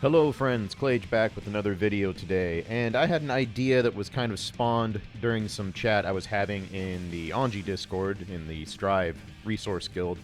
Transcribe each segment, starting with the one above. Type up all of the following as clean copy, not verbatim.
Hello friends, Clage back with another video today, and I had an idea that was kind of spawned during some chat I was having in the Anji Discord, in the Strive Resource Guild,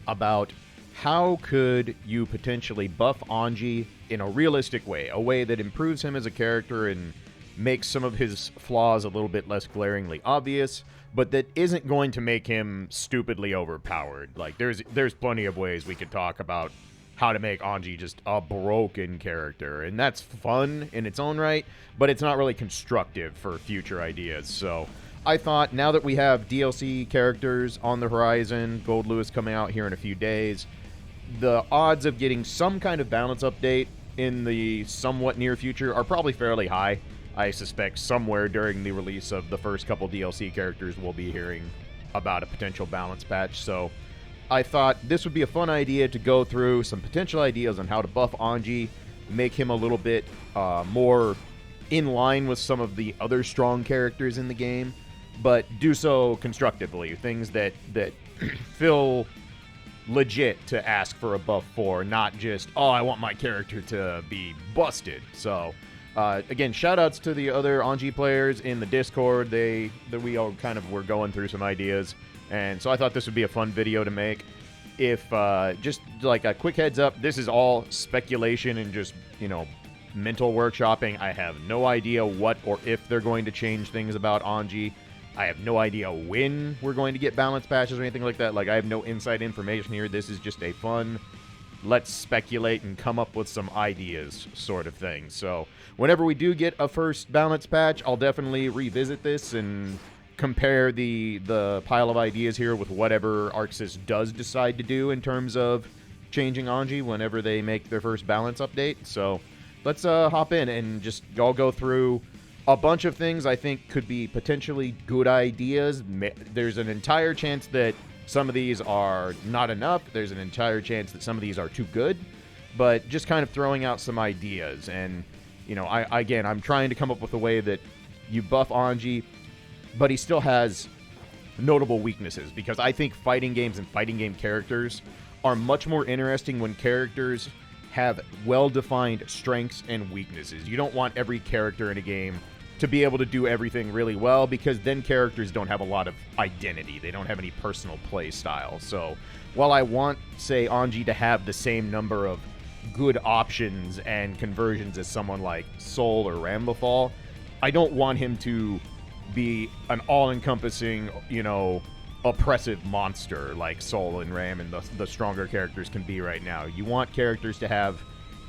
about how could you potentially buff Anji in a realistic way, a way that improves him as a character and makes some of his flaws a little bit less glaringly obvious, but that isn't going to make him stupidly overpowered. Like, there's plenty of ways we could talk about how to make Anji just a broken character, and that's fun in its own right, but it's not really constructive for future ideas. So I thought, now that we have DLC characters on the horizon, Gold Lewis coming out here in a few days, the odds of getting some kind of balance update in the somewhat near future are probably fairly high. I suspect somewhere during the release of the first couple DLC characters we'll be hearing about a potential balance patch. So I thought this would be a fun idea to go through some potential ideas on how to buff Anji, make him a little bit more in line with some of the other strong characters in the game, but do so constructively. Things that feel legit to ask for a buff for, not just, oh, I want my character to be busted. So again, shoutouts to the other Anji players in the Discord. We all kind of were going through some ideas. And so I thought this would be a fun video to make. If, just like a quick heads up, this is all speculation and just, mental workshopping. I have no idea what or if they're going to change things about Anji. I have no idea when we're going to get balance patches or anything like that. Like, I have no inside information here. This is just a fun, let's speculate and come up with some ideas sort of thing. So whenever we do get a first balance patch, I'll definitely revisit this and compare the pile of ideas here with whatever ArcSys does decide to do in terms of changing Anji whenever they make their first balance update. So let's hop in and just all go through a bunch of things I think could be potentially good ideas. There's an entire chance that some of these are not enough. There's an entire chance that some of these are too good, but just kind of throwing out some ideas. And, I'm trying to come up with a way that you buff Anji, but he still has notable weaknesses, because I think fighting games and fighting game characters are much more interesting when characters have well-defined strengths and weaknesses. You don't want every character in a game to be able to do everything really well, because then characters don't have a lot of identity. They don't have any personal play style. So while I want, say, Anji to have the same number of good options and conversions as someone like Soul or Ramblefall, I don't want him to be an all-encompassing, oppressive monster like Soul and Ram and the stronger characters can be right now. You want characters to have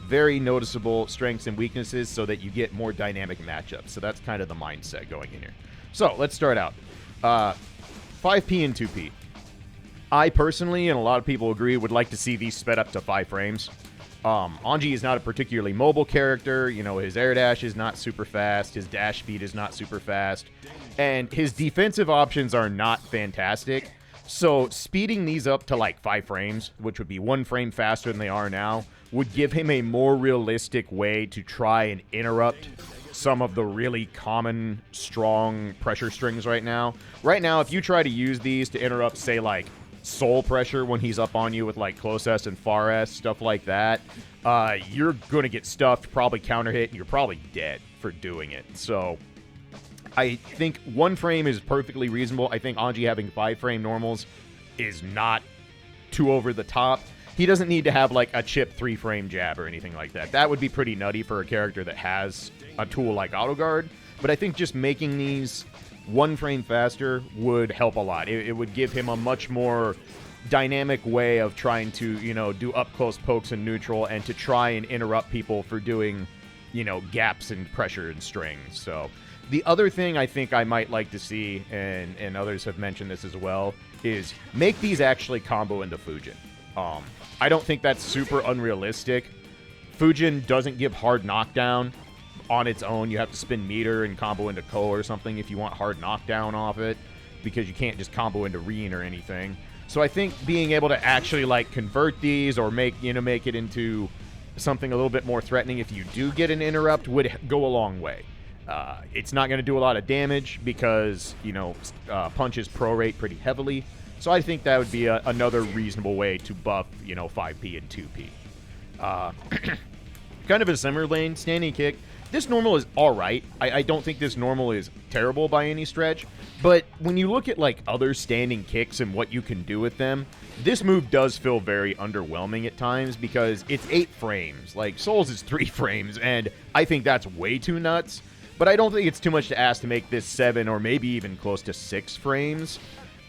very noticeable strengths and weaknesses so that you get more dynamic matchups. So that's kind of the mindset going in here. So let's start out. 5P and 2P. I personally, and a lot of people agree, would like to see these sped up to 5 frames. Anji is not a particularly mobile character. His air dash is not super fast. His dash speed is not super fast. And his defensive options are not fantastic. So speeding these up to like 5 frames, which would be 1 frame faster than they are now, would give him a more realistic way to try and interrupt some of the really common strong pressure strings right now. Right now, if you try to use these to interrupt, say, like, soul pressure when he's up on you with like close S and far S, stuff like that, you're gonna get stuffed, probably counter hit, and you're probably dead for doing it. So I think 1 frame is perfectly reasonable. I think Anji having 5 frame normals is not too over the top. He doesn't need to have like a chip 3 frame jab or anything like that. That would be pretty nutty for a character that has a tool like Autoguard. But I think just making these 1 frame faster would help a lot. It would give him a much more dynamic way of trying to, do up-close pokes in neutral and to try and interrupt people for doing, gaps in pressure and strings. So the other thing I think I might like to see, and others have mentioned this as well, is make these actually combo into Fuujin. I don't think that's super unrealistic. Fuujin doesn't give hard knockdown on its own. You have to spin meter and combo into Ko or something if you want hard knockdown off it, because you can't just combo into Reen or anything. So I think being able to actually like convert these or make it into something a little bit more threatening if you do get an interrupt would go a long way. It's not going to do a lot of damage because, punches prorate pretty heavily. So I think that would be another reasonable way to buff, 5P and 2P. Kind of a similar lane, standing kick. This normal is alright. I don't think this normal is terrible by any stretch, but when you look at like other standing kicks and what you can do with them, this move does feel very underwhelming at times because it's 8 frames. Like, Souls is 3 frames, and I think that's way too nuts, but I don't think it's too much to ask to make this 7 or maybe even close to 6 frames.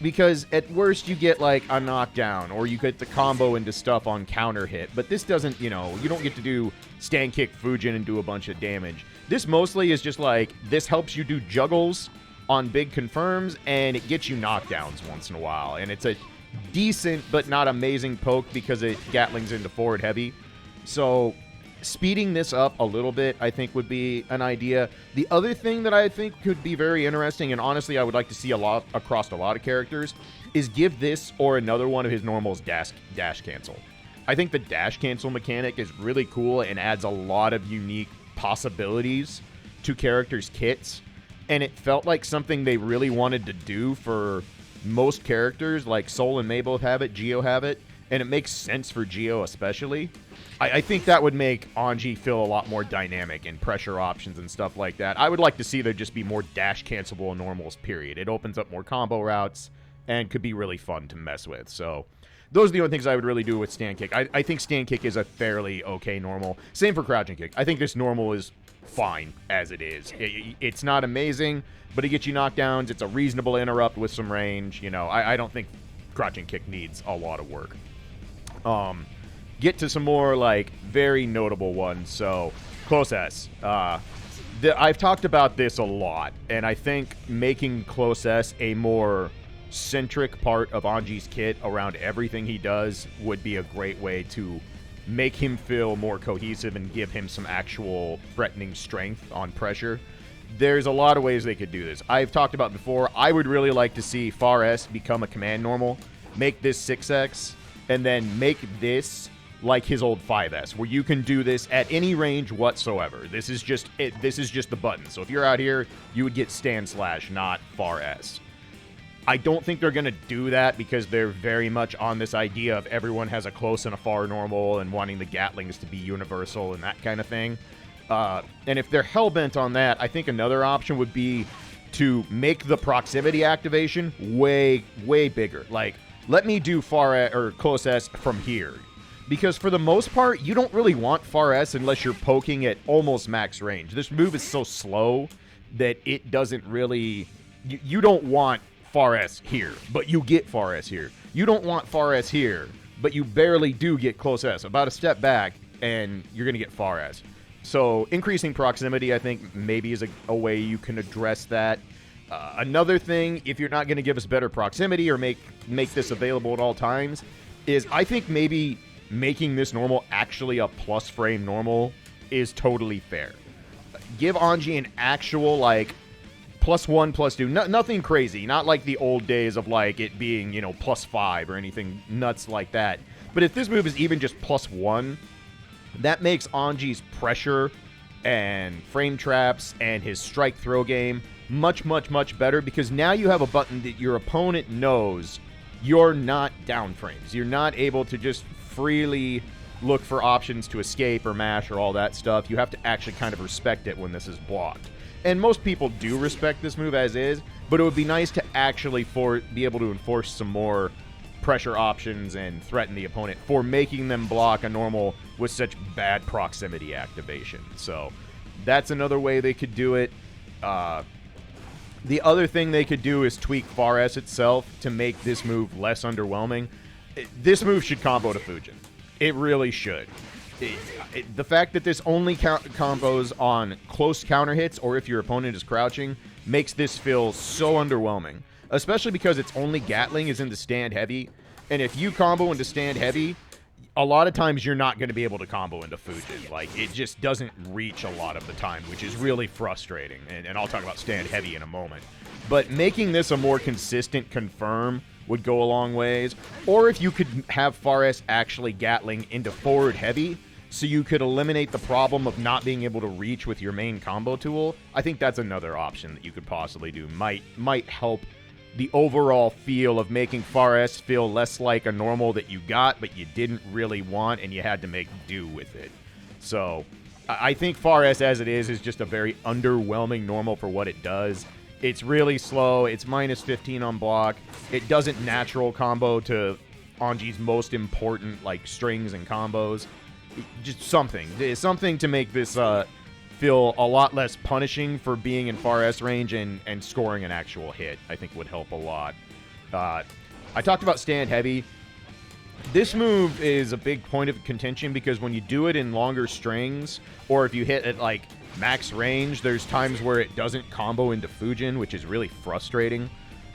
Because at worst you get like a knockdown or you get the combo into stuff on counter hit. But this doesn't, you don't get to do stand kick Fuujin and do a bunch of damage. This mostly is just like, this helps you do juggles on big confirms and it gets you knockdowns once in a while. And it's a decent but not amazing poke because it Gatlings into forward heavy. So speeding this up a little bit, I think, would be an idea. The other thing that I think could be very interesting, and honestly I would like to see a lot across a lot of characters, is give this or another one of his normals dash cancel. I think the dash cancel mechanic is really cool and adds a lot of unique possibilities to characters' kits, and it felt like something they really wanted to do for most characters. Like Sol and Mei both have it, Geo have it, and it makes sense for Geo especially. I think that would make Anji feel a lot more dynamic and pressure options and stuff like that. I would like to see there just be more dash cancelable normals, period. It opens up more combo routes and could be really fun to mess with. So those are the only things I would really do with stand kick. I think stand kick is a fairly okay normal. Same for crouching kick. I think this normal is fine as it is. It's not amazing, but it gets you knockdowns. It's a reasonable interrupt with some range. I don't think crouching kick needs a lot of work. Get to some more, like, very notable ones. So, Close S. I've talked about this a lot, and I think making Close S a more centric part of Anji's kit around everything he does would be a great way to make him feel more cohesive and give him some actual threatening strength on pressure. There's a lot of ways they could do this. I've talked about before, I would really like to see Far S become a command normal, make this 6x, and then make this like his old 5S, where you can do this at any range whatsoever. This is just it. This is just the button. So if you're out here, you would get stand slash, not Far S. I don't think they're going to do that because they're very much on this idea of everyone has a close and a far normal and wanting the Gatlings to be universal and that kind of thing. And if they're hell-bent on that, I think another option would be to make the proximity activation way, way bigger. Like, let me do Far S or Close S from here. Because for the most part, you don't really want Far S unless you're poking at almost max range. This move is so slow that it doesn't really... You don't want Far S here, but you get Far S here. You don't want Far S here, but you barely do get Close S. About a step back, and you're going to get Far S. So increasing proximity, I think, maybe is a way you can address that. Another thing, if you're not going to give us better proximity or make this available at all times, is I think maybe making this normal actually a plus frame normal is totally fair. Give Anji an actual, like, +1, +2. Nothing crazy. Not like the old days of, like, it being, +5 or anything nuts like that. But if this move is even just +1, that makes Anji's pressure and frame traps and his strike throw game much, much, much better, because now you have a button that your opponent knows you're not down frames. You're not able to just freely look for options to escape or mash or all that stuff. You have to actually kind of respect it when this is blocked. And most people do respect this move as is, but it would be nice to actually be able to enforce some more pressure options and threaten the opponent for making them block a normal with such bad proximity activation. So that's another way they could do it. The other thing they could do is tweak Far S itself to make this move less underwhelming. This move should combo to Fuujin. It really should. The fact that this only combos on close counter hits or if your opponent is crouching makes this feel so underwhelming. Especially because its only Gatling is into stand heavy. And if you combo into stand heavy, a lot of times you're not going to be able to combo into Fuujin. Like, it just doesn't reach a lot of the time, which is really frustrating. And I'll talk about stand heavy in a moment. But making this a more consistent confirm would go a long ways. Or if you could have Far S actually Gatling into forward heavy, so you could eliminate the problem of not being able to reach with your main combo tool, I think that's another option that you could possibly do. Might help the overall feel of making Far S feel less like a normal that you got, but you didn't really want, and you had to make do with it. So I think Far S as it is just a very underwhelming normal for what it does. It's really slow. It's minus 15 on block. It doesn't natural combo to Anji's most important, like, strings and combos. Just something. Something to make this feel a lot less punishing for being in Far S range and scoring an actual hit, I think would help a lot. I talked about stand heavy. This move is a big point of contention because when you do it in longer strings, or if you hit at, like, max range, there's times where it doesn't combo into Fuujin, which is really frustrating.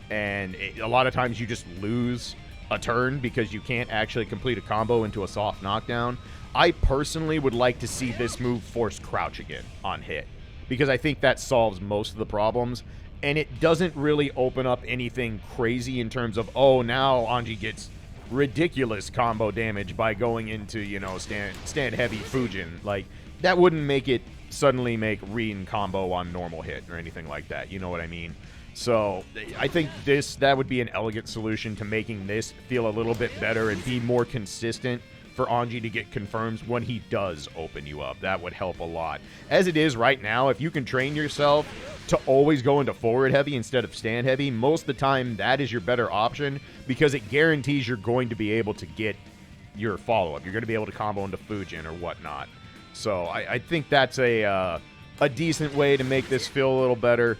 And a lot of times you just lose a turn because you can't actually complete a combo into a soft knockdown. I personally would like to see this move force crouch again on hit, because I think that solves most of the problems, and it doesn't really open up anything crazy in terms of, oh, now Anji gets ridiculous combo damage by going into, you know, stand heavy Fuujin. Like, that wouldn't make it suddenly make Rin combo on normal hit or anything like that, you know what I mean? So I think that would be an elegant solution to making this feel a little bit better and be more consistent for Anji to get confirms when he does open you up. That would help a lot. As it is right now, if you can train yourself to always go into forward heavy instead of stand heavy, most of the time that is your better option because it guarantees you're going to be able to get your follow-up. You're going to be able to combo into Fuujin or whatnot. So I think that's a decent way to make this feel a little better.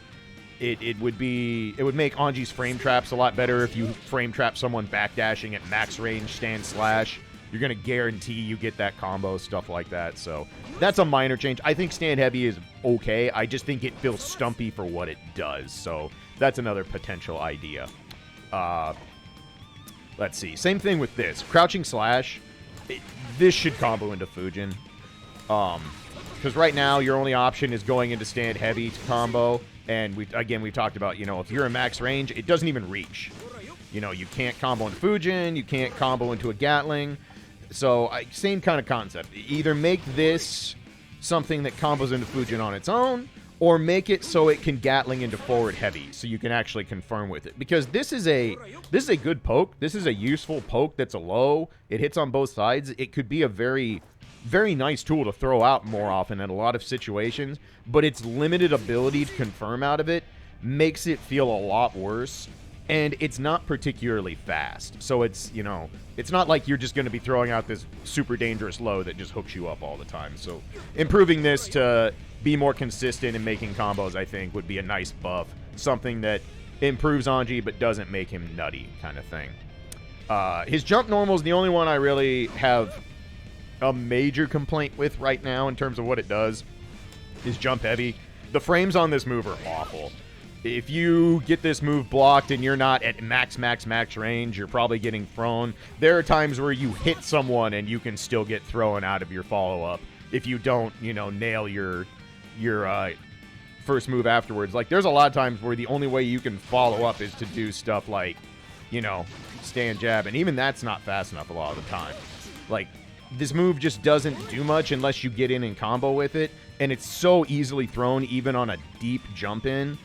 It would make Anji's frame traps a lot better if you frame trap someone backdashing at max range stand slash. You're going to guarantee you get that combo, stuff like that. So that's a minor change. I think stand heavy is okay. I just think it feels stumpy for what it does. So that's another potential idea. Let's see. Same thing with this. Crouching slash. This should combo into Fuujin. Because right now your only option is going into stand heavy to combo. And we've talked about, you know, if you're in max range, it doesn't even reach. You know, you can't combo into Fuujin. You can't combo into a Gatling. So, same kind of concept. Either make this something that combos into Fuujin on its own, or make it so it can Gatling into forward heavy, so you can actually confirm with it. Because this is a good poke. This is a useful poke that's a low. It hits on both sides. It could be a very, very nice tool to throw out more often in a lot of situations, but its limited ability to confirm out of it makes it feel a lot worse. And it's not particularly fast. So it's, you know, it's not like you're just going to be throwing out this super dangerous low that just hooks you up all the time. So improving this to be more consistent in making combos, I think, would be a nice buff. Something that improves Anji but doesn't make him nutty kind of thing. His jump normal is the only one I really have a major complaint with right now in terms of what it does. His jump heavy. The frames on this move are awful. If you get this move blocked and you're not at max range, you're probably getting thrown. There are times where you hit someone and you can still get thrown out of your follow-up if you don't, you know, nail your first move afterwards. Like, there's a lot of times where the only way you can follow up is to do stuff like, you know, stand jab, and even that's not fast enough a lot of the time. Like, this move just doesn't do much unless you get in and combo with it, and it's so easily thrown even on a deep jump in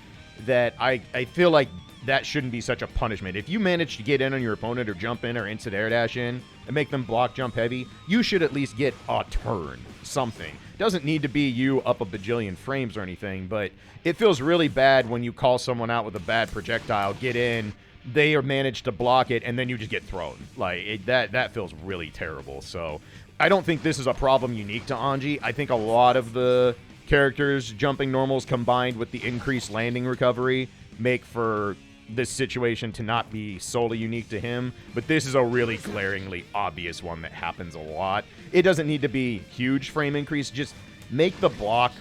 that I feel like that shouldn't be such a punishment. If you manage to get in on your opponent or jump in or instant air dash in and make them block jump heavy, you should at least get a turn, something. Doesn't need to be you up a bajillion frames or anything, but it feels really bad when you call someone out with a bad projectile, get in, they are managed to block it, and then you just get thrown. Like, that feels really terrible. So I don't think this is a problem unique to Anji. I think a lot of the characters jumping normals combined with the increased landing recovery make for this situation to not be solely unique to him, but this is a really glaringly obvious one that happens a lot. It doesn't need to be huge frame increase, just make the block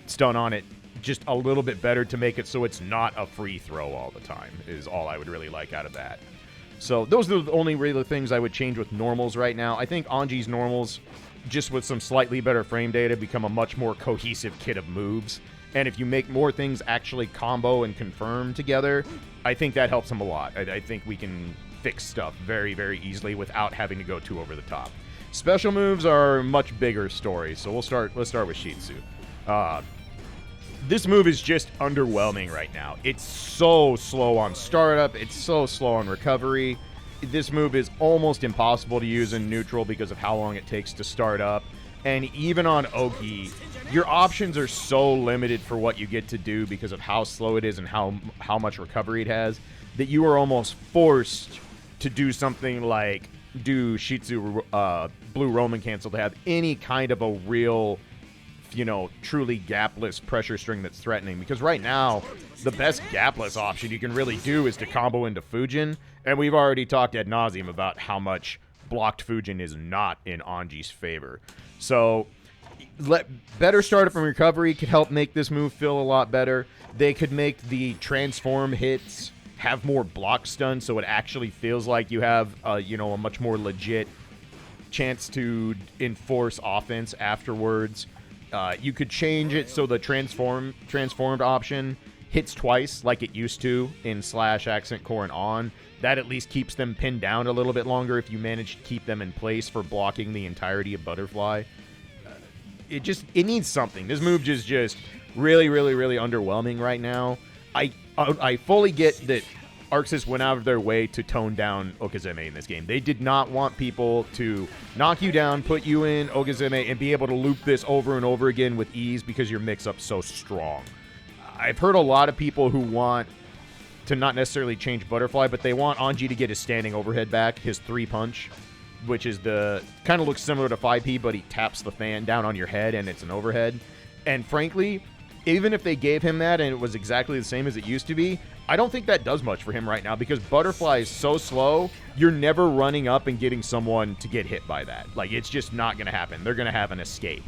stun on it just a little bit better to make it so it's not a free throw all the time, is all I would really like out of that. So those are the only really things I would change with normals right now. I think Anji's normals, just with some slightly better frame data, become a much more cohesive kit of moves. And if you make more things actually combo and confirm together, I think that helps him a lot. I think we can fix stuff very, very easily without having to go too over the top. Special moves are a much bigger story, so let's start with Shitsu. This move is just underwhelming right now. It's so slow on startup, it's so slow on recovery. This move is almost impossible to use in neutral because of how long it takes to start up. And even on Ougi, your options are so limited for what you get to do because of how slow it is and how much recovery it has, that you are almost forced to do something like do Shitsu Blue Roman Cancel to have any kind of a real, you know, truly gapless pressure string that's threatening. Because right now, the best gapless option you can really do is to combo into Fuujin, and we've already talked ad nauseum about how much blocked Fuujin is not in Anji's favor. So, better startup and recovery could help make this move feel a lot better. They could make the transform hits have more block stun, so it actually feels like you have, you know, a much more legit chance to enforce offense afterwards. You could change it so the transformed option hits twice like it used to in Slash, Accent Core, and On. That at least keeps them pinned down a little bit longer if you manage to keep them in place for blocking the entirety of Butterfly. It needs something. This move is just really, really, really underwhelming right now. I fully get that Arxis went out of their way to tone down Okazeme in this game. They did not want people to knock you down, put you in Okazeme, and be able to loop this over and over again with ease because your mix-up's so strong. I've heard a lot of people who want to not necessarily change Butterfly, but they want Anji to get his standing overhead back, his 3-punch, which is the kind of looks similar to 5P, but he taps the fan down on your head and it's an overhead. And frankly, even if they gave him that and it was exactly the same as it used to be, I don't think that does much for him right now because Butterfly is so slow, you're never running up and getting someone to get hit by that. Like, it's just not going to happen. They're going to have an escape.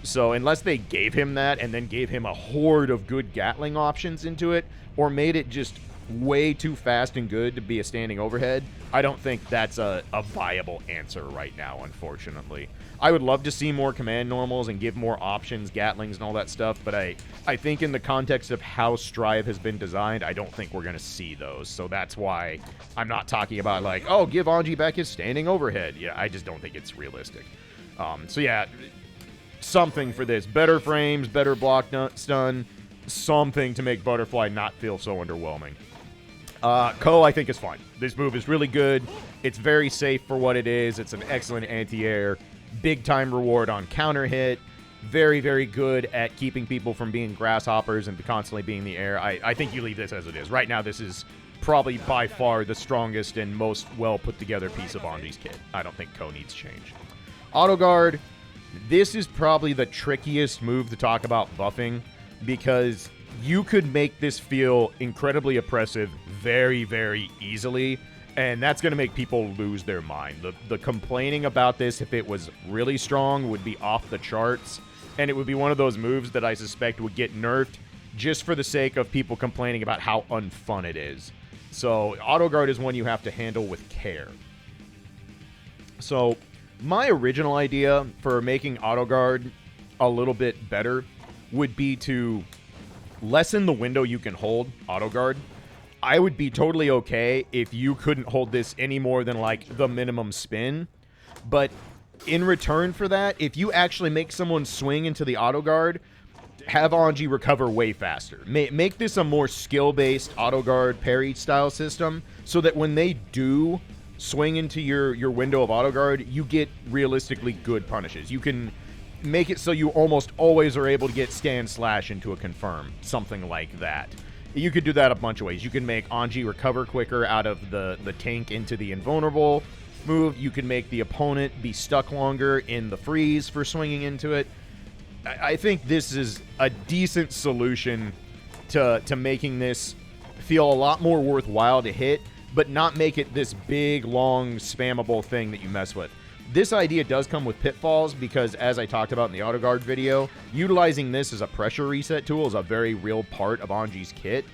So unless they gave him that and then gave him a horde of good Gatling options into it, or made it just way too fast and good to be a standing overhead, I don't think that's a viable answer right now, unfortunately. I would love to see more command normals and give more options, Gatlings and all that stuff, but I think in the context of how Strive has been designed, I don't think we're going to see those. So that's why I'm not talking about like, oh, give Anji back his standing overhead. Yeah, I just don't think it's realistic. So yeah, something for this. Better frames, better block stun, something to make Butterfly not feel so underwhelming. Ko, I think, is fine. This move is really good. It's very safe for what it is. It's an excellent anti-air. Big-time reward on counter hit. Very, very good at keeping people from being grasshoppers and constantly being in the air. I think you leave this as it is. Right now, this is probably by far the strongest and most well-put-together piece of Anji's kit. I don't think Ko needs change. Autoguard, this is probably the trickiest move to talk about buffing because you could make this feel incredibly oppressive very, very easily, and that's going to make people lose their mind. The complaining about this, if it was really strong, would be off the charts, and it would be one of those moves that I suspect would get nerfed just for the sake of people complaining about how unfun it is. So Autoguard is one you have to handle with care. So my original idea for making Autoguard a little bit better would be to lessen the window you can hold Autoguard. I would be totally okay if you couldn't hold this any more than like the minimum spin. But in return for that, if you actually make someone swing into the Autoguard, have Anji recover way faster. Make this a more skill-based Autoguard parry style system so that when they do swing into your window of Autoguard, you get realistically good punishes. You can make it so you almost always are able to get stand slash into a confirm, something like that. You could do that a bunch of ways. You can make Anji recover quicker out of the tank into the invulnerable move. You can make the opponent be stuck longer in the freeze for swinging into it. I think this is a decent solution to making this feel a lot more worthwhile to hit, but not make it this big, long, spammable thing that you mess with. This idea does come with pitfalls because, as I talked about in the Autoguard video, utilizing this as a pressure reset tool is a very real part of Anji's kit.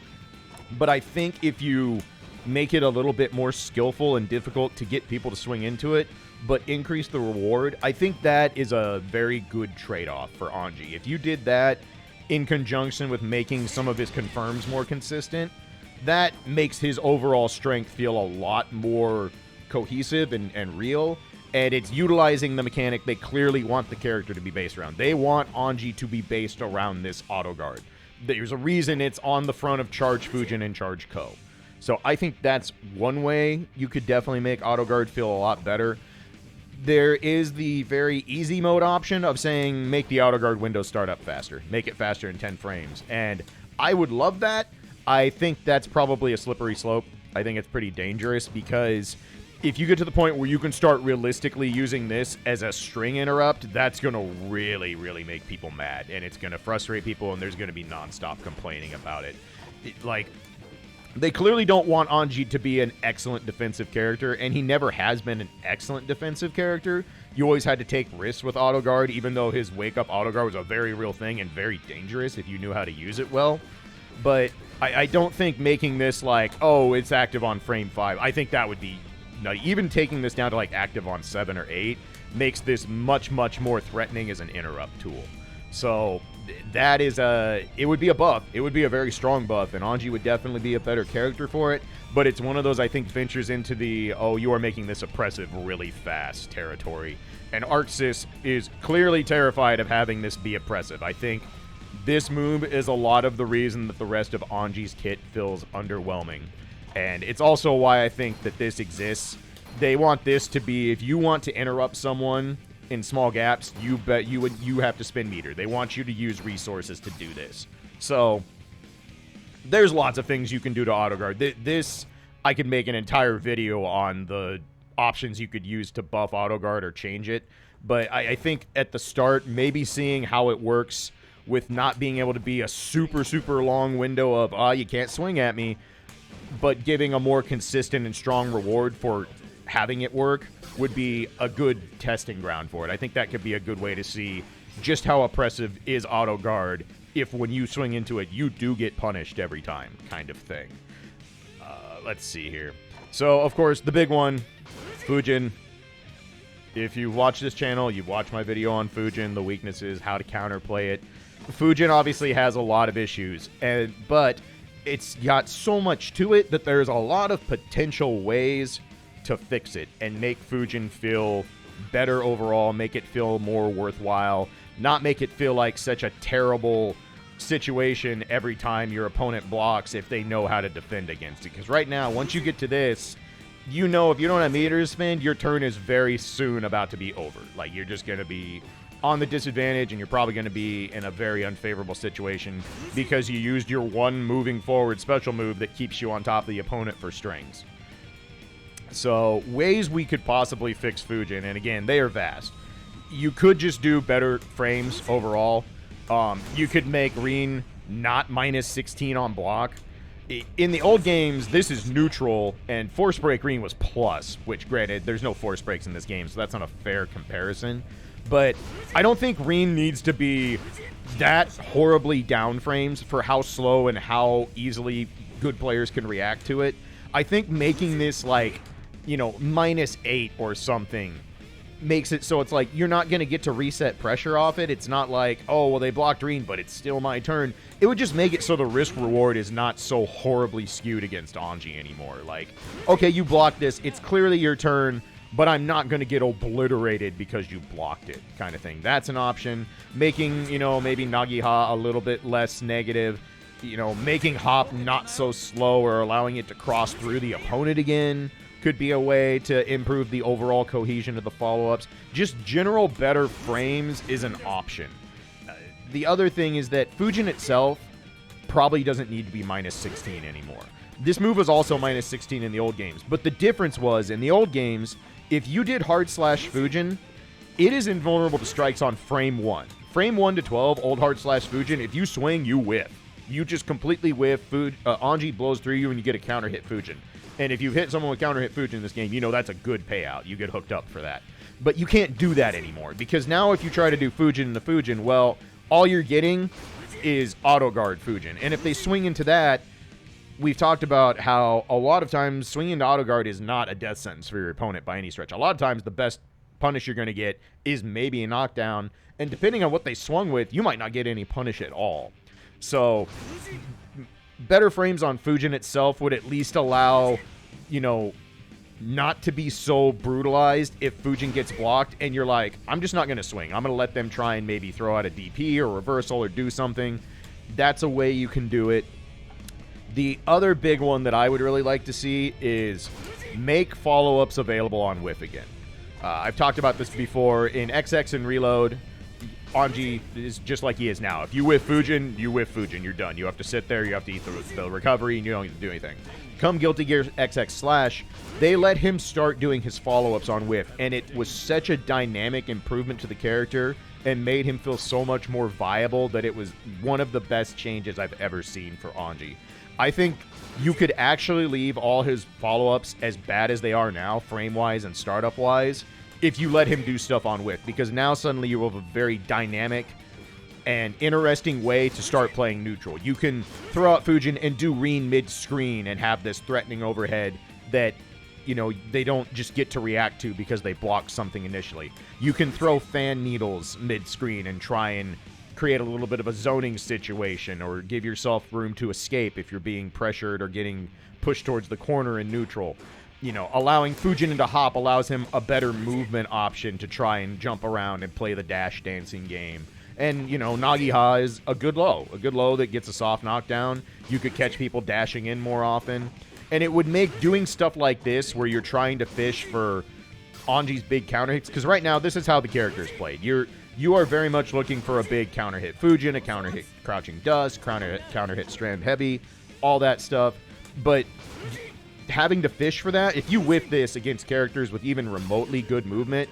But I think if you make it a little bit more skillful and difficult to get people to swing into it, but increase the reward, I think that is a very good trade-off for Anji. If you did that in conjunction with making some of his confirms more consistent, that makes his overall strength feel a lot more cohesive and real. And it's utilizing the mechanic they clearly want the character to be based around. They want Anji to be based around this Autoguard. There's a reason it's on the front of Charge Fuujin and Charge Ko. So I think that's one way you could definitely make Autoguard feel a lot better. there is the very easy mode option of saying make the Autoguard window start up faster. Make it faster in 10 frames. And I would love that. I think that's probably a slippery slope. I think it's pretty dangerous because if you get to the point where you can start realistically using this as a string interrupt, that's going to really, really make people mad. And it's going to frustrate people, and there's going to be nonstop complaining about it. Like, they clearly don't want Anji to be an excellent defensive character, and he never has been an excellent defensive character. You always had to take risks with Autoguard, even though his wake-up Autoguard was a very real thing and very dangerous if you knew how to use it well. But I don't think making this like, oh, it's active on frame 5. I think that would be... even taking this down to like active on 7 or 8 makes this much, much more threatening as an interrupt tool. So that is it would be a buff. It would be a very strong buff, and Anji would definitely be a better character for it. But it's one of those, I think, ventures into the, oh, you are making this oppressive really fast territory. And Arxis is clearly terrified of having this be oppressive. I think this move is a lot of the reason that the rest of Anji's kit feels underwhelming. And it's also why I think that this exists. They want this to be, if you want to interrupt someone in small gaps, you have to spend meter. They want you to use resources to do this. So there's lots of things you can do to Autoguard. This, I could make an entire video on the options you could use to buff Autoguard or change it. But I think at the start, maybe seeing how it works with not being able to be a super, super long window of, you can't swing at me, but giving a more consistent and strong reward for having it work would be a good testing ground for it. I think that could be a good way to see just how oppressive is Autoguard if when you swing into it, you do get punished every time, kind of thing. Let's see here. So, of course, the big one, Fuujin. If you've watched this channel, you've watched my video on Fuujin, the weaknesses, how to counterplay it. Fuujin obviously has a lot of issues, but it's got so much to it that there's a lot of potential ways to fix it and make Fuujin feel better overall, make it feel more worthwhile, not make it feel like such a terrible situation every time your opponent blocks if they know how to defend against it. Because right now, once you get to this, you know if you don't have meter to spend, your turn is very soon about to be over. Like, you're just going to be on the disadvantage, and you're probably going to be in a very unfavorable situation because you used your one moving forward special move that keeps you on top of the opponent for strings. So, ways we could possibly fix Fuujin, and again, they are vast. You could just do better frames overall. You could make Reen not minus 16 on block. In the old games, this is neutral, and Force Break Reen was plus, which, granted, there's no Force Breaks in this game, so that's not a fair comparison. But I don't think Reen needs to be that horribly down frames for how slow and how easily good players can react to it. I think making this, like, you know, minus 8 or something makes it so it's like you're not going to get to reset pressure off it. It's not like, oh, well, they blocked Reen, but it's still my turn. It would just make it so the risk reward is not so horribly skewed against Anji anymore. Like, okay, you blocked this. It's clearly your turn, but I'm not going to get obliterated because you blocked it, kind of thing. That's an option. Making, you know, maybe Nagiha a little bit less negative. You know, making Hop not so slow or allowing it to cross through the opponent again could be a way to improve the overall cohesion of the follow-ups. Just general better frames is an option. The other thing is that Fuujin itself probably doesn't need to be minus 16 anymore. This move was also minus 16 in the old games, but the difference was, in the old games, if you did hard slash Fuujin, it is invulnerable to strikes on frame 1. Frame 1 to 12, old hard slash Fuujin, if you swing, you whiff. You just completely whiff. Anji blows through you and you get a counter hit Fuujin. And if you hit someone with counter hit Fuujin in this game, you know that's a good payout. You get hooked up for that. But you can't do that anymore, because now if you try to do Fuujin into Fuujin, well, all you're getting is Autoguard Fuujin. And if they swing into that, we've talked about how a lot of times swinging into Autoguard is not a death sentence for your opponent by any stretch. A lot of times the best punish you're going to get is maybe a knockdown. And depending on what they swung with, you might not get any punish at all. So better frames on Fuujin itself would at least allow, you know, not to be so brutalized if Fuujin gets blocked and you're like, I'm just not going to swing. I'm going to let them try and maybe throw out a DP or reversal or do something. That's a way you can do it. The other big one that I would really like to see is make follow-ups available on Whiff again. I've talked about this before. In XX and Reload, Anji is just like he is now. If you whiff Fuujin, you whiff Fuujin. You're done. You have to sit there. You have to eat the recovery, and you don't need to do anything. Come Guilty Gear XX Slash, they let him start doing his follow-ups on whiff, and it was such a dynamic improvement to the character and made him feel so much more viable that it was one of the best changes I've ever seen for Anji. I think you could actually leave all his follow-ups as bad as they are now, frame-wise and startup-wise, if you let him do stuff on whiff, because now suddenly you have a very dynamic and interesting way to start playing neutral. You can throw out Fuujin and do Reen mid-screen and have this threatening overhead that, you know, they don't just get to react to because they blocked something initially. You can throw fan needles mid-screen and try and create a little bit of a zoning situation or give yourself room to escape if you're being pressured or getting pushed towards the corner in neutral. You know, allowing Fuujin into hop allows him a better movement option to try and jump around and play the dash dancing game. And, you know, Nagiha is a good low that gets a soft knockdown. You could catch people dashing in more often. And it would make doing stuff like this where you're trying to fish for Anji's big counter hits, because right now this is how the character is played. You are very much looking for a big counter hit Fuujin, a counter hit Crouching Dust, counter hit Strand Heavy, all that stuff. But having to fish for that, if you whiff this against characters with even remotely good movement,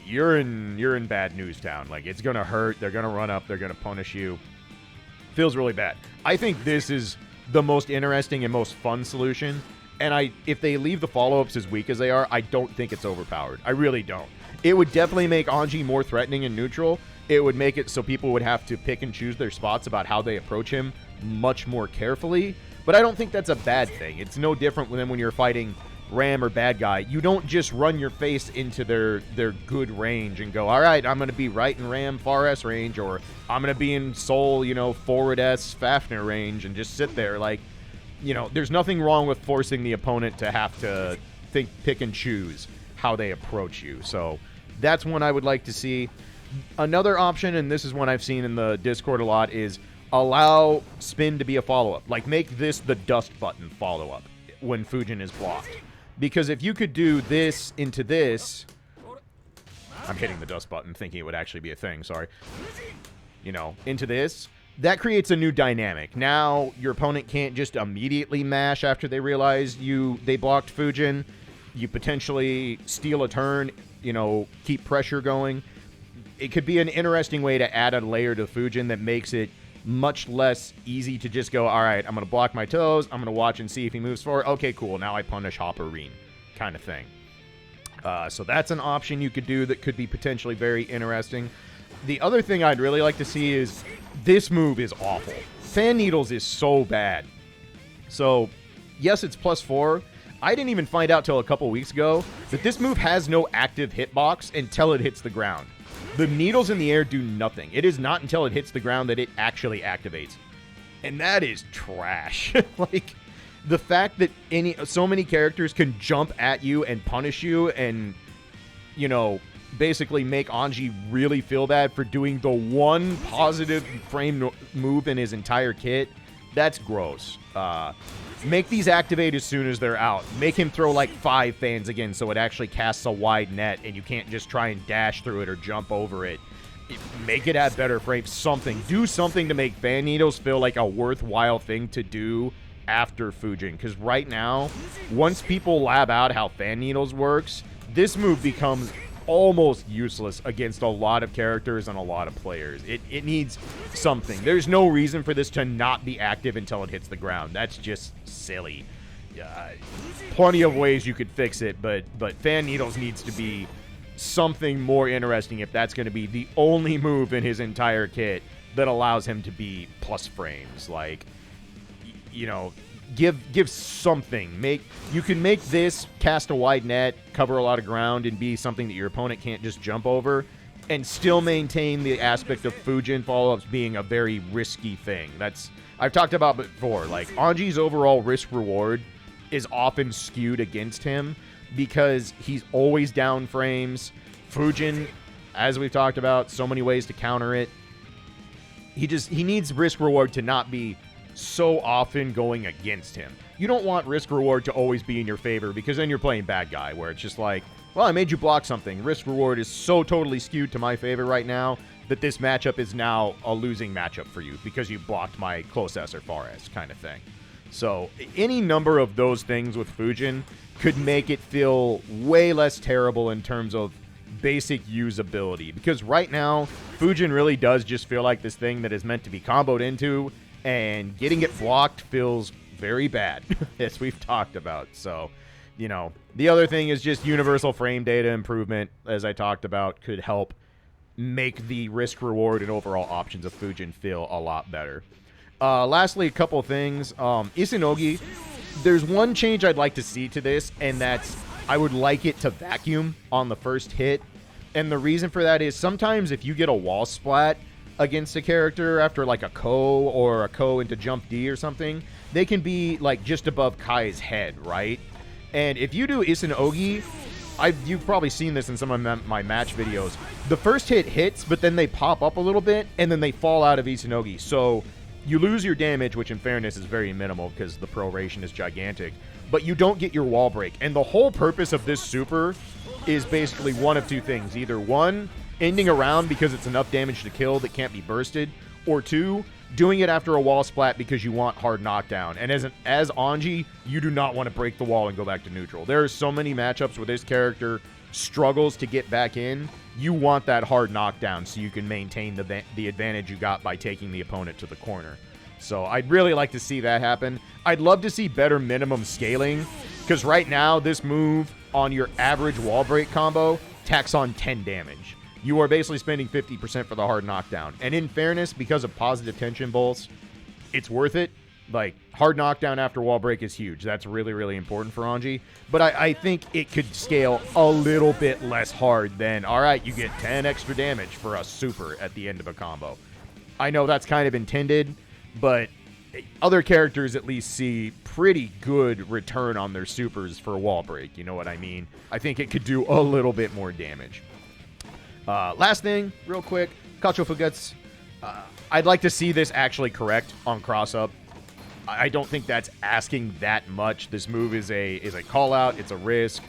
you're in bad news town. Like, it's gonna hurt. They're gonna run up. They're gonna punish you. Feels really bad. I think this is the most interesting and most fun solution. And if they leave the follow-ups as weak as they are, I don't think it's overpowered. I really don't. It would definitely make Anji more threatening and neutral. It would make it so people would have to pick and choose their spots about how they approach him much more carefully. But I don't think that's a bad thing. It's no different than when you're fighting Ram or bad guy. You don't just run your face into their good range and go, all right, I'm going to be right in Ram far S range, or I'm going to be in Soul, you know, forward S Fafnir range, and just sit there. Like, you know, there's nothing wrong with forcing the opponent to have to pick and choose how they approach you. So that's one I would like to see. Another option, and this is one I've seen in the Discord a lot, is allow spin to be a follow-up. Like, make this the dust button follow-up when Fuujin is blocked. Because if you could do this into this... I'm hitting the dust button thinking it would actually be a thing, sorry. You know, into this, that creates a new dynamic. Now, your opponent can't just immediately mash after they realize they blocked Fuujin. You potentially steal a turn, you know, keep pressure going. It could be an interesting way to add a layer to Fuujin that makes it much less easy to just go, all right, I'm going to block my toes, I'm going to watch and see if he moves forward. Okay, cool, now I punish Hopper Reen kind of thing. So that's an option you could do that could be potentially very interesting. The other thing I'd really like to see is, this move is awful. Fan Needles is so bad. So, yes, it's +4. I didn't even find out till a couple weeks ago that this move has no active hitbox until it hits the ground. The needles in the air do nothing. It is not until it hits the ground that it actually activates. And that is trash. Like, the fact that so many characters can jump at you and punish you and, you know, basically make Anji really feel bad for doing the one positive frame move in his entire kit, that's gross. Make these activate as soon as they're out. Make him throw like 5 fans again so it actually casts a wide net and you can't just try and dash through it or jump over it. Make it have better frames. Something. Do something to make Fan Needles feel like a worthwhile thing to do after Fuujin. Because right now, once people lab out how Fan Needles works, this move becomes almost useless against a lot of characters and a lot of players. It needs something. There's no reason for this to not be active until it hits the ground. That's just silly. Plenty of ways you could fix it, but Fan Needles needs to be something more interesting if that's going to be the only move in his entire kit that allows him to be plus frames. Like, you know, give something. You can make this cast a wide net, cover a lot of ground, and be something that your opponent can't just jump over, and still maintain the aspect of Fuujin follow-ups being a very risky thing. I've talked about before. Like, Anji's overall risk reward is often skewed against him because he's always down frames. Fuujin, as we've talked about, so many ways to counter it. He needs risk reward to not be so often going against him. You don't want risk reward to always be in your favor, because then you're playing bad guy, where it's just like, well, I made you block something. Risk reward is so totally skewed to my favor right now that this matchup is now a losing matchup for you because you blocked my close S or far S kind of thing. So any number of those things with Fuujin could make it feel way less terrible in terms of basic usability. Because right now, Fuujin really does just feel like this thing that is meant to be comboed into, and getting it blocked feels very bad, as we've talked about. So, you know, the other thing is just universal frame data improvement, as I talked about, could help make the risk reward and overall options of Fuujin feel a lot better. Lastly, a couple things. Issen Ougi, there's one change I'd like to see to this, and that's I would like it to vacuum on the first hit. And the reason for that is sometimes if you get a wall splat against a character after like a Ko or a Ko into jump D or something, they can be like just above Kai's head, right? And if you do Issen Ougi, you've probably seen this in some of my match videos. The first hit hits, but then they pop up a little bit, and then they fall out of Issen Ougi. So you lose your damage, which in fairness is very minimal because the proration is gigantic, but you don't get your wall break. And the whole purpose of this super is basically one of two things. Either one, ending a round because it's enough damage to kill that can't be bursted, or two, doing it after a wall splat because you want hard knockdown. And as Anji, you do not want to break the wall and go back to neutral. There are so many matchups where this character struggles to get back in. You want that hard knockdown so you can maintain the advantage you got by taking the opponent to the corner. So I'd really like to see that happen. I'd love to see better minimum scaling, because right now this move on your average wall break combo tacks on 10 damage. You are basically spending 50% for the hard knockdown. And in fairness, because of positive tension bolts, it's worth it. Like, hard knockdown after wall break is huge. That's really, really important for Anji. But I think it could scale a little bit less hard than, all right, you get 10 extra damage for a super at the end of a combo. I know that's kind of intended, but other characters at least see pretty good return on their supers for wall break. You know what I mean? I think it could do a little bit more damage. Last thing, real quick, Kachoufuugetsu. I'd like to see this actually correct on cross-up. I don't think that's asking that much. This move is a call-out. It's a risk.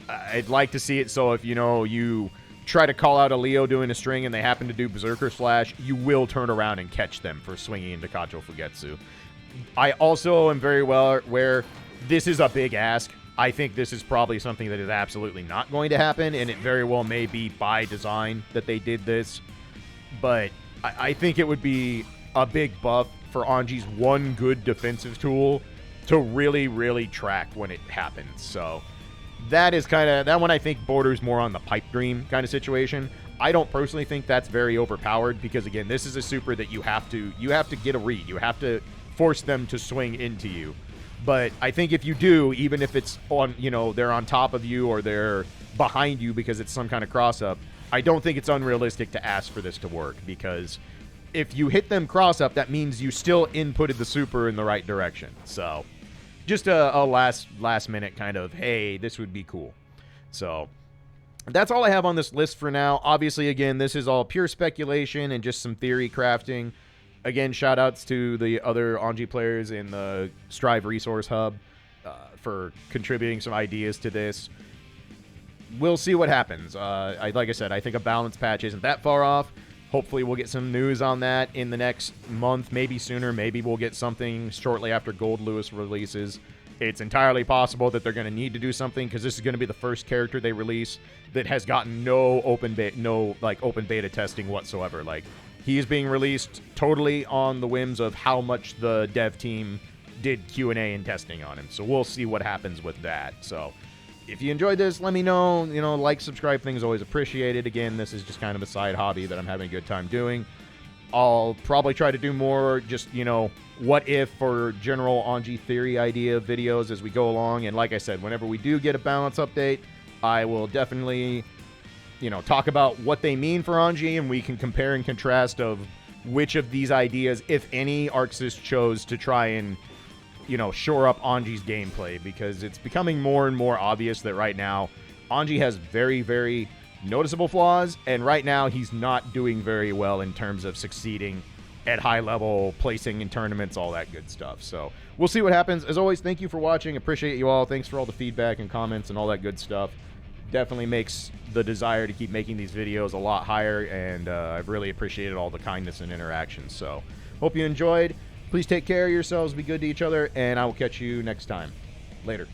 I'd like to see it so if, you try to call out a Leo doing a string and they happen to do Berserker Slash, you will turn around and catch them for swinging into Kachoufuugetsu. I also am very well aware this is a big ask. I think this is probably something that is absolutely not going to happen, and it very well may be by design that they did this. But I think it would be a big buff for Anji's one good defensive tool to really, really track when it happens. So that is that one I think borders more on the pipe dream kind of situation. I don't personally think that's very overpowered because, again, this is a super that you have to get a read. You have to force them to swing into you. But I think if you do, even if it's on, they're on top of you or they're behind you because it's some kind of cross-up, I don't think it's unrealistic to ask for this to work, because if you hit them cross-up, that means you still inputted the super in the right direction. So just a last-minute kind of, hey, this would be cool. So that's all I have on this list for now. Obviously, again, this is all pure speculation and just some theory crafting. Again, shout-outs to the other Anji players in the Strive Resource Hub for contributing some ideas to this. We'll see what happens. Like I said, I think a balance patch isn't that far off. Hopefully we'll get some news on that in the next month, maybe sooner. Maybe we'll get something shortly after Gold Lewis releases. It's entirely possible that they're going to need to do something, because this is going to be the first character they release that has gotten no open beta testing whatsoever. Like, he is being released totally on the whims of how much the dev team did Q&A and testing on him. So we'll see what happens with that. So if you enjoyed this, let me know. Like, subscribe, things always appreciated. Again, this is just kind of a side hobby that I'm having a good time doing. I'll probably try to do more just, what if or general Anji theory idea videos as we go along. And like I said, whenever we do get a balance update, I will definitely talk about what they mean for Anji, and we can compare and contrast of which of these ideas, if any, ArcSys chose to try and, shore up Anji's gameplay, because it's becoming more and more obvious that right now Anji has very, very noticeable flaws, and right now he's not doing very well in terms of succeeding at high level, placing in tournaments, all that good stuff. So we'll see what happens. As always, thank you for watching. Appreciate you all. Thanks for all the feedback and comments and all that good stuff. definitely makes the desire to keep making these videos a lot higher, and I've really appreciated all the kindness and interaction. So, hope you enjoyed. Please take care of yourselves, be good to each other, and I will catch you next time. Later.